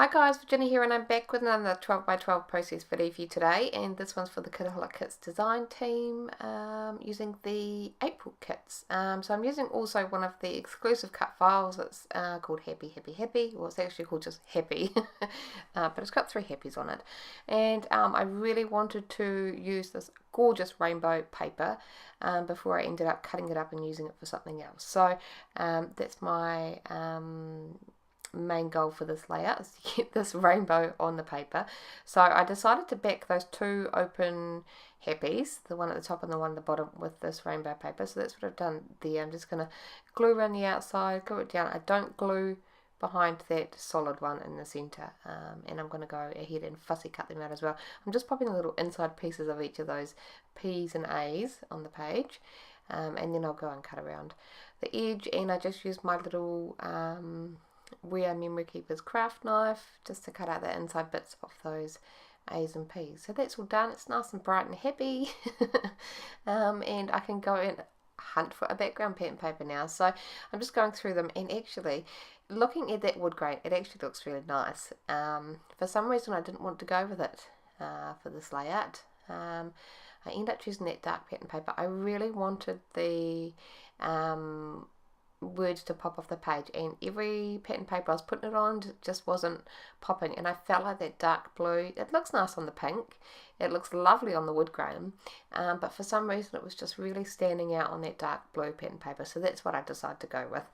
Hi guys, Virginia here and I'm back with another 12 by 12 process video for you today, and this one's for the Kitaholic Kits design team using the April kits. So I'm using also one of the exclusive cut files. It's called Happy Happy Happy. Well, it's actually called just Happy but it's got 3 happies on it, and I really wanted to use this gorgeous rainbow paper before I ended up cutting it up and using it for something else. So that's my main goal for this layout, is to get this rainbow on the paper. So I decided to back those 2 open happies, the one at the top and the one at the bottom, with this rainbow paper. So that's what I've done there. I'm just going to glue around the outside, glue it down. I don't glue behind that solid one in the center, and I'm going to go ahead and fussy cut them out as well. I'm just popping the little inside pieces of each of those P's and A's on the page, and then I'll go and cut around the edge, and I just use my little We Are Memory Keepers craft knife just to cut out the inside bits of those A's and P's. So that's all done. It's nice and bright and happy and I can go and hunt for a background pen paper now. So I'm just going through them, and actually looking at that wood grain, it actually looks really nice. For some reason I didn't want to go with it for this layout. I ended up choosing that dark pattern paper. I really wanted the words to pop off the page, and every pattern paper I was putting it on just wasn't popping, and I felt like that dark blue, it looks nice on the pink, it looks lovely on the wood grain, but for some reason it was just really standing out on that dark blue pattern paper. So that's what I decided to go with.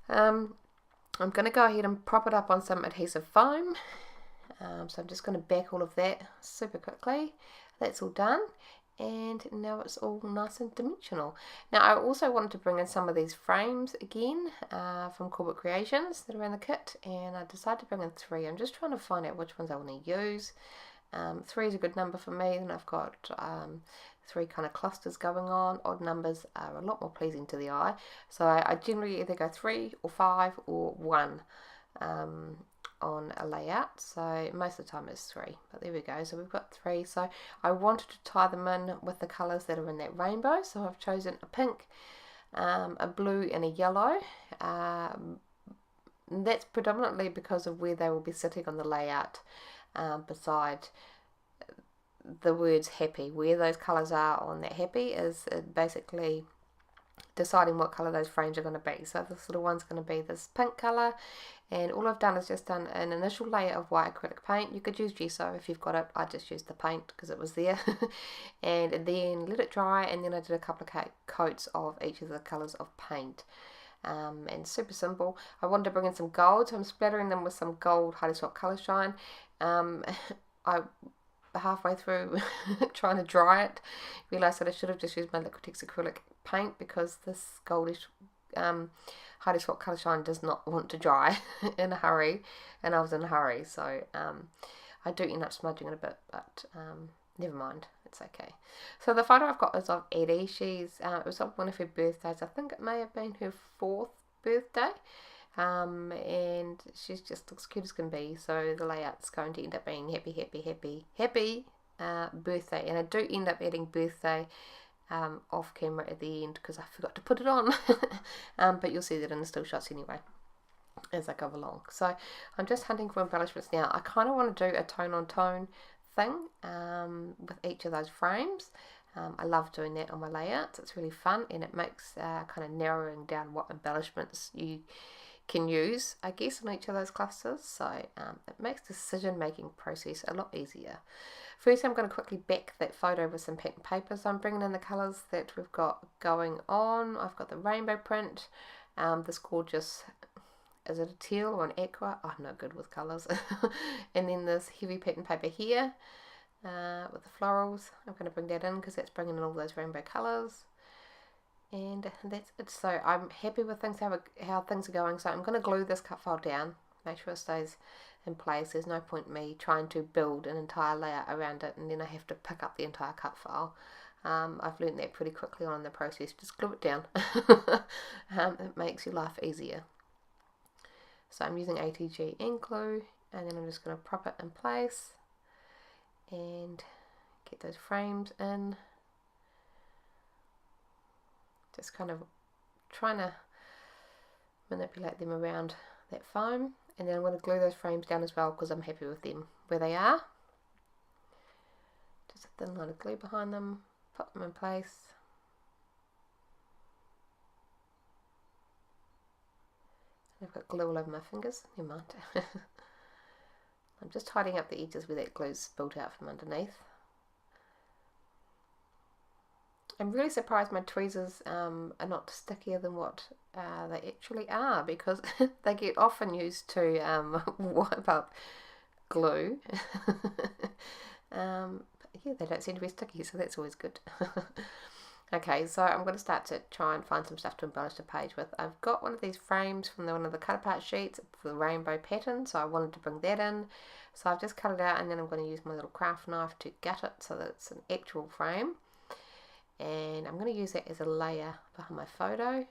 I'm going to go ahead and prop it up on some adhesive foam. So I'm just going to back all of that super quickly. That's all done, and now it's all nice and dimensional. Now I also wanted to bring in some of these frames again from Corporate Creations that are in the kit, and I decided to bring in 3. I'm just trying to find out which ones I want to use. 3 is a good number for me, and I've got 3 kind of clusters going on. Odd numbers are a lot more pleasing to the eye, so I generally either go 3 or 5 or 1 on a layout. So most of the time it's 3, but there we go. So we've got 3. So I wanted to tie them in with the colours that are in that rainbow, so I've chosen a pink, a blue and a yellow. That's predominantly because of where they will be sitting on the layout, beside the words happy. Where those colours are on that happy is basically deciding what colour those frames are going to be. So this little one's going to be this pink colour, and all I've done is just done an initial layer of white acrylic paint. You could use gesso if you've got it. I just used the paint because it was there and then let it dry, and then I did a couple of coats of each of the colours of paint, and super simple. I wanted to bring in some gold, so I'm splattering them with some gold Highly Swap Colour Shine. I halfway through trying to dry it realised that I should have just used my Liquitex acrylic paint, because this goldish Highly Swap Colour Shine does not want to dry in a hurry, and I was in a hurry, so I do end up smudging it a bit, but never mind, it's okay. So the photo I've got is of Eddie. She's it was on one of her birthdays. I think it may have been her 4th birthday, and she just looks cute as can be. So the layout's going to end up being happy happy happy happy birthday, and I do end up adding birthday off camera at the end because I forgot to put it on but you'll see that in the still shots anyway as I go along. So I'm just hunting for embellishments now. I kind of want to do a tone on tone thing with each of those frames. I love doing that on my layouts. It's really fun, and it makes kind of narrowing down what embellishments you can use, I guess, on each of those clusters. So it makes the decision making process a lot easier. First, I'm going to quickly back that photo with some pattern paper. So I'm bringing in the colours that we've got going on. I've got the rainbow print, this gorgeous, is it a teal or an aqua? I'm not good with colours. And then this heavy pattern paper here with the florals. I'm going to bring that in because that's bringing in all those rainbow colours. And that's it. So I'm happy with things, how things are going. So I'm going to glue this cut file down, make sure it stays in place. There's no point in me trying to build an entire layout around it and then I have to pick up the entire cut file. I've learned that pretty quickly on in the process. Just glue it down. It makes your life easier. So I'm using ATG ink glue, and then I'm just going to prop it in place and get those frames in. Just kind of trying to manipulate them around that foam. and then I'm going to glue those frames down as well because I'm happy with them where they are. Just a thin line of glue behind them, put them in place. I've got glue all over my fingers, never mind. I'm just tidying up the edges where that glue's spilled out from underneath. I'm really surprised my tweezers are not stickier than what they actually are, because they get often used to wipe up glue. Yeah, they don't seem to be sticky, so that's always good. Okay, so I'm going to start to try and find some stuff to embellish the page with. I've got one of these frames from one of the cut apart sheets for the rainbow pattern, so I wanted to bring that in. So I've just cut it out, and then I'm going to use my little craft knife to gut it so that it's an actual frame. And I'm going to use that as a layer behind my photo.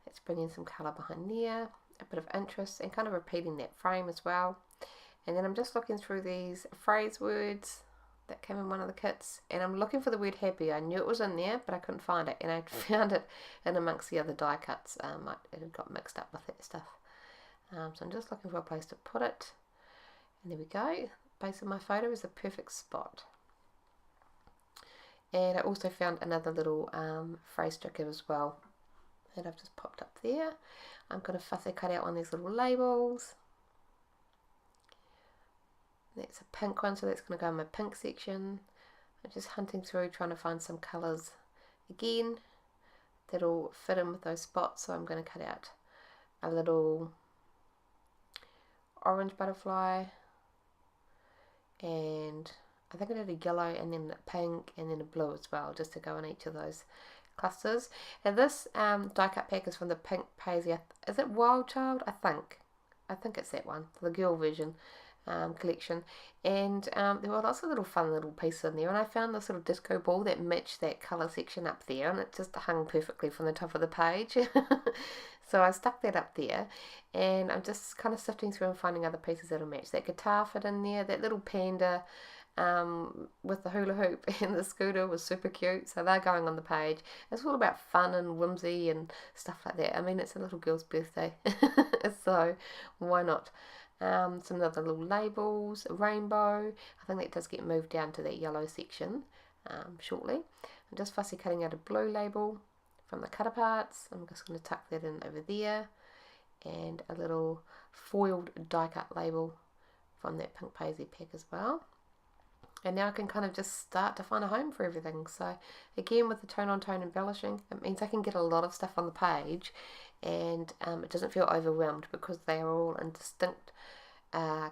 Let's bring in some colour behind there, a bit of interest, and kind of repeating that frame as well. And then I'm just looking through these phrase words that came in one of the kits, and I'm looking for the word happy. I knew it was in there, but I couldn't find it, and I found it in amongst the other die cuts. It had got mixed up with that stuff. So I'm just looking for a place to put it, and there we go. Base of my photo is the perfect spot. And I also found another little phrase sticker as well that I've just popped up there. I'm going to fussy cut out one of these little labels. That's a pink one, so that's going to go in my pink section. I'm just hunting through trying to find some colours again that'll fit in with those spots. So I'm going to cut out a little orange butterfly, and I think I did a yellow and then a pink and then a blue as well, just to go in each of those clusters. And this die cut pack is from the Pink Paisley. Is it Wild Child? I think it's that one, the girl version collection. And there were lots of little fun little pieces in there, and I found this little disco ball that matched that colour section up there, and it just hung perfectly from the top of the page. So I stuck that up there, and I'm just kind of sifting through and finding other pieces that'll match. That guitar fit in there, that little panda with the hula hoop and the scooter was super cute, so they're going on the page. It's all about fun and whimsy and stuff like that. I mean, it's a little girl's birthday, so why not? Some other little labels, a rainbow. I think that does get moved down to that yellow section shortly. I'm just fussy cutting out a blue label from the cut aparts. I'm just going to tuck that in over there, and a little foiled die cut label from that Pink Paisley pack as well. And now I can kind of just start to find a home for everything. So again, with the tone on tone embellishing, it means I can get a lot of stuff on the page, and it doesn't feel overwhelmed because they are all in distinct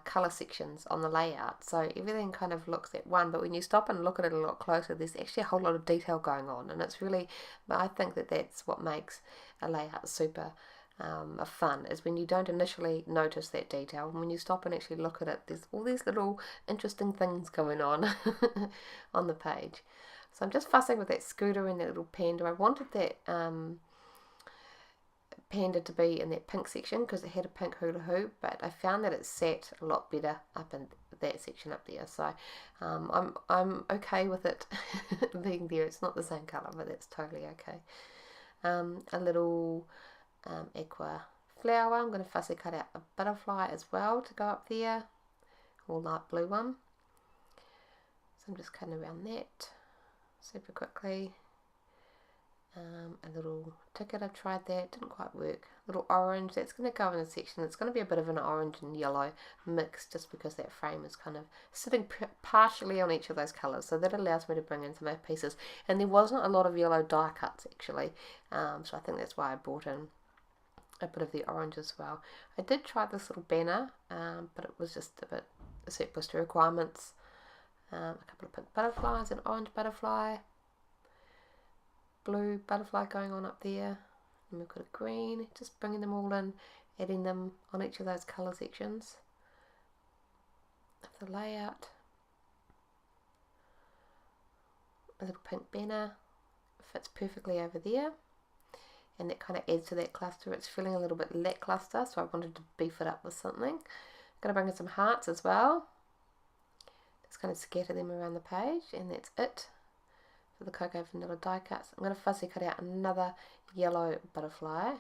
colour sections on the layout. So everything kind of looks at one, but when you stop and look at it a lot closer, there's actually a whole lot of detail going on, and it's really, I think that that's what makes a layout super fun, is when you don't initially notice that detail, and when you stop and actually look at it, there's all these little interesting things going on on the page. So I'm just fussing with that scooter and that little panda. I wanted that panda to be in that pink section because it had a pink hula hoop, but I found that it sat a lot better up in that section up there. So I'm okay with it being there. It's not the same colour, but that's totally okay. A little aqua flower. I'm going to fussy cut out a butterfly as well to go up there, or light blue one. So I'm just cutting around that super quickly. A little ticket, I tried that, didn't quite work. Little orange, that's going to go in a section. It's going to be a bit of an orange and yellow mix, just because that frame is kind of sitting partially on each of those colours, so that allows me to bring in some other pieces. And there wasn't a lot of yellow die cuts actually, so I think that's why I brought in a bit of the orange as well. I did try this little banner, but it was just a bit surplus to requirements. A couple of pink butterflies, an orange butterfly, blue butterfly going on up there, and we've got a green, just bringing them all in, adding them on each of those colour sections of the layout. A little pink banner fits perfectly over there, and that kind of adds to that cluster. It's feeling a little bit lackluster, so I wanted to beef it up with something. I'm going to bring in some hearts as well, just kind of scatter them around the page, and that's it for the cocoa vanilla die cuts. I'm going to fussy cut out another yellow butterfly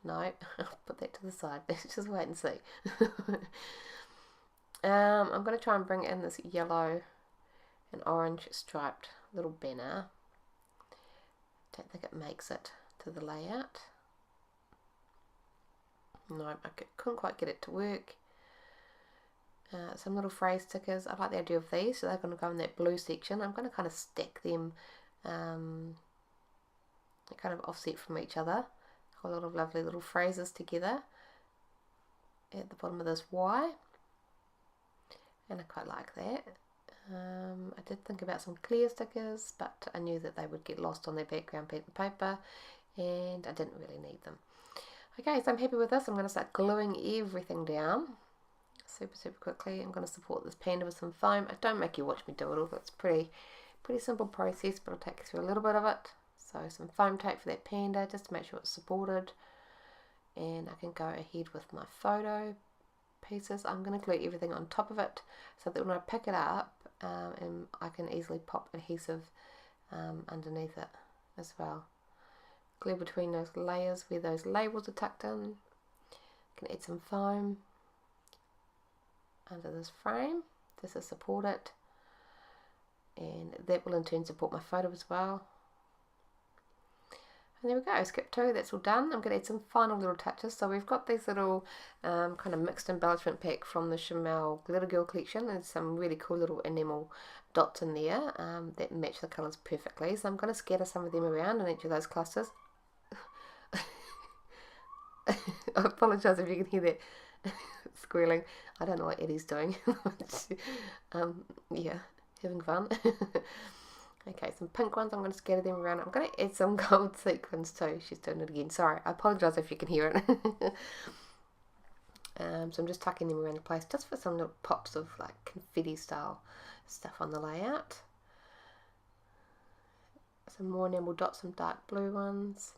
No, I'll put that to the side. Let's just wait and see. I'm going to try and bring in this yellow and orange striped little banner. Don't think it makes it to the layout. No, I couldn't quite get it to work. Some little phrase stickers. I like the idea of these, so they're going to go in that blue section. I'm going to kind of stack them kind of offset from each other. A lot of lovely little phrases together at the bottom of this Y, and I quite like that. I did think about some clear stickers, but I knew that they would get lost on their background paper, and I didn't really need them. Okay, so I'm happy with this. I'm going to start gluing everything down super quickly. I'm going to support this panda with some foam. I don't make you watch me do it all. It's pretty simple process, but I'll take you through a little bit of it. So some foam tape for that panda just to make sure it's supported, and I can go ahead with my photo pieces. I'm going to glue everything on top of it so that when I pick it up, and I can easily pop adhesive underneath it as well. Glue between those layers where those labels are tucked in. Can add some foam under this frame just to support it, and that will in turn support my photo as well. And there we go, skip 2, that's all done. I'm going to add some final little touches. So we've got these little kind of mixed embellishment pack from the Chanel Glitter Girl collection. There's some really cool little enamel dots in there that match the colours perfectly. So I'm going to scatter some of them around in each of those clusters. I apologise if you can hear that squealing. I don't know what Eddie's doing. Yeah, having fun. Okay, some pink ones, I'm going to scatter them around. I'm going to add some gold sequins too. She's doing it again. Sorry, I apologise if you can hear it. So I'm just tucking them around the place just for some little pops of like confetti style stuff on the layout. Some more enamel dots, some dark blue ones.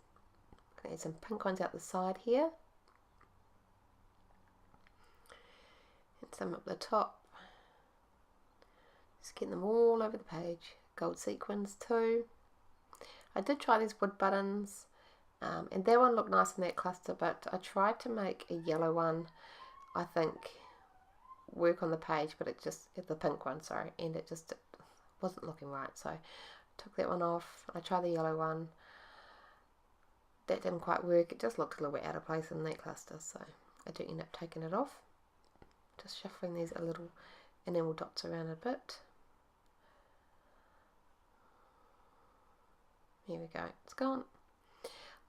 I'm going to add some pink ones out the side here. And some up the top. Just getting them all over the page. Gold sequins too. I did try these wood buttons, and that one looked nice in that cluster, but I tried to make a yellow one, I think, work on the page, but the pink one, sorry, and it just wasn't looking right, so I took that one off. I tried the yellow one. That didn't quite work. It just looked a little bit out of place in that cluster, so I do end up taking it off. Just shuffling these little enamel dots around a bit. Here we go, it's gone.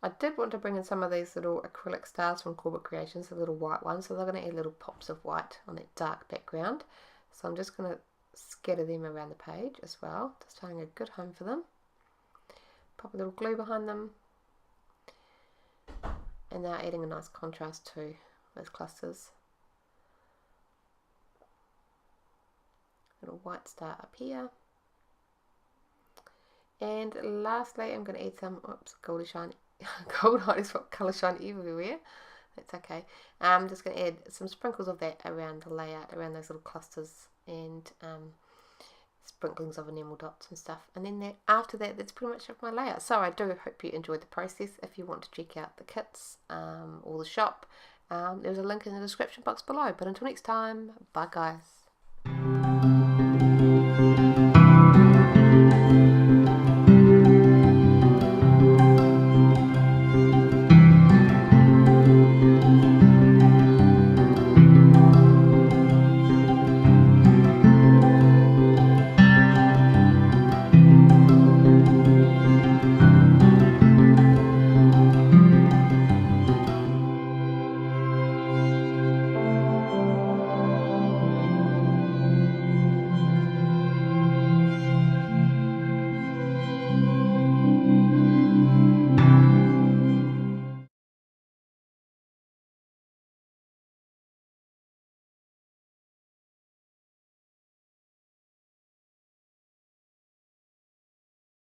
I did want to bring in some of these little acrylic stars from Corbett Creations, the little white ones, so they're going to add little pops of white on that dark background. So I'm just going to scatter them around the page as well, just finding a good home for them. Pop a little glue behind them, and now adding a nice contrast to those clusters. Little white star up here. And lastly, I'm going to add some, goldy shine, gold is what colour shine everywhere. That's okay. I'm just going to add some sprinkles of that around the layout, around those little clusters, and sprinklings of enamel dots and stuff. And then after that, that's pretty much my layout. So I do hope you enjoyed the process. If you want to check out the kits or the shop, there's a link in the description box below. But until next time, bye guys.